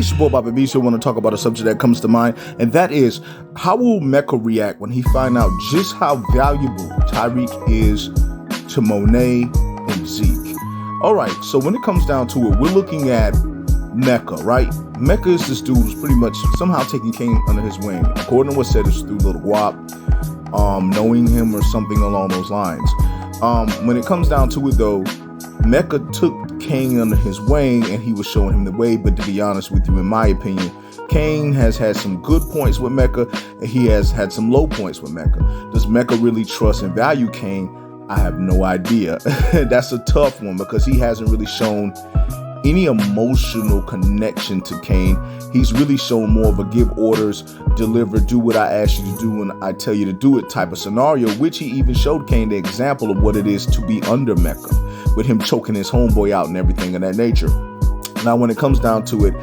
it's your boy Bobby B. So I want to talk about a subject that comes to mind, and that is, how will Mecca react when he find out just how valuable Tariq is to Monet and Zeke? All right, so when it comes down to it, we're looking at Mecca, right? Mecca is this dude who's pretty much somehow taking Kane under his wing. According to what's said, it's through Little Guap, knowing him or something along those lines. When it comes down to it, though, Mecca took Kane under his wing and he was showing him the way. But to be honest with you, in my opinion, Kane has had some good points with Mecca and he has had some low points with Mecca. Does Mecca really trust and value Kane? I have no idea. That's a tough one because he hasn't really shown any emotional connection to Kane. He's really shown more of a give orders, deliver, do what I ask you to do and I tell you to do it type of scenario, which he even showed Kane the example of what it is to be under Mecca, with him choking his homeboy out and everything of that nature. Now, when it comes down to it,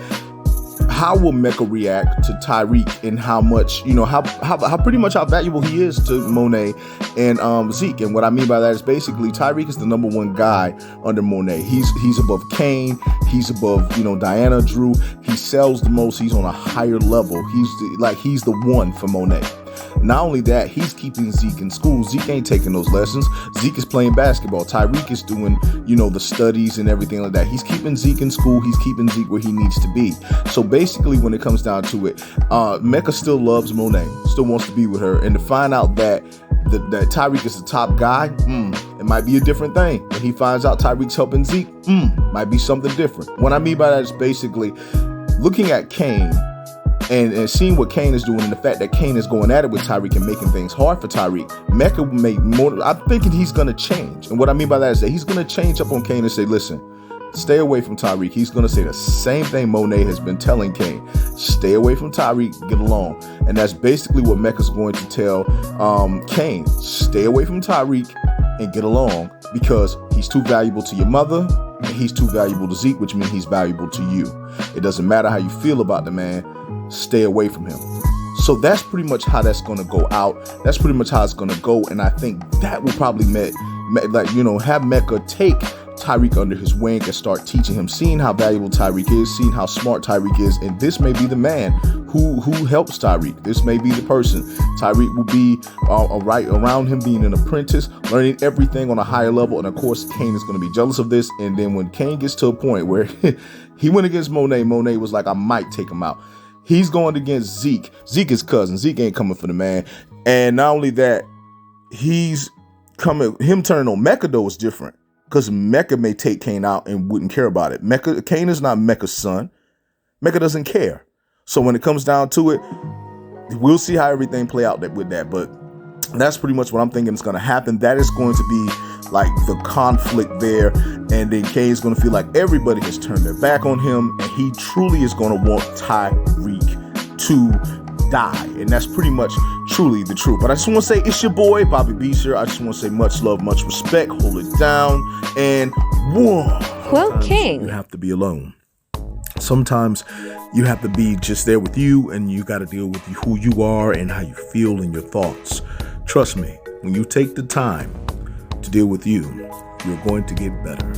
how will Mecca react to Tariq and how much, how pretty much how valuable he is to Monet and Zeke? And what I mean by that is basically Tariq is the number one guy under Monet. He's above Kane. He's above, Diana, Drew. He sells the most. He's on a higher level. He's the one for Monet. Not only that, he's keeping Zeke in school. Zeke ain't taking those lessons. Zeke is playing basketball. Tariq is doing, the studies and everything like that. He's keeping Zeke in school. He's keeping Zeke where he needs to be. So basically, when it comes down to it, Mecca still loves Monet, still wants to be with her. And to find out that Tariq is the top guy, it might be a different thing. When he finds out Tariq's helping Zeke, might be something different. What I mean by that is basically looking at Kane and seeing what Kane is doing and the fact that Kane is going at it with Tariq and making things hard for Tariq. Mecca will make more. I'm thinking he's going to change. And what I mean by that is that he's going to change up on Kane and say, listen, stay away from Tariq. He's going to say the same thing Monet has been telling Kane. Stay away from Tariq, get along. And that's basically what Mecca's going to tell Kane. Stay away from Tariq and get along because he's too valuable to your mother and he's too valuable to Zeke, which means he's valuable to you. It doesn't matter how you feel about the man. Stay away from him. So that's pretty much how that's going to go out. That's pretty much how it's going to go. And I think that will probably have Mecca take Tariq under his wing and start teaching him, seeing how valuable Tariq is, seeing how smart Tariq is. And this may be the man who helps Tariq. This may be the person. Tariq will be right around him, being an apprentice, learning everything on a higher level. And of course, Kane is going to be jealous of this. And then when Kane gets to a point where he went against Monet, Monet was like, I might take him out. He's going against Zeke. Zeke is cousin. Zeke ain't coming for the man. And not only that, him turning on Mecca though is different. Because Mecca may take Kane out and wouldn't care about it. Kane is not Mecca's son. Mecca doesn't care. So when it comes down to it, we'll see how everything play out with that. But that's pretty much what I'm thinking is going to happen. That is going to be like the conflict there. And then Kane's going to feel like everybody has turned their back on him. And he truly is going to want Tariq to die. And that's pretty much truly the truth. But I just want to say, it's your boy, Bobby B. Sir. I just want to say much love, much respect. Hold it down. And Quote King. You have to be alone. Sometimes you have to be just there with you, and you got to deal with who you are and how you feel and your thoughts. Trust me, when you take the time to deal with you, you're going to get better.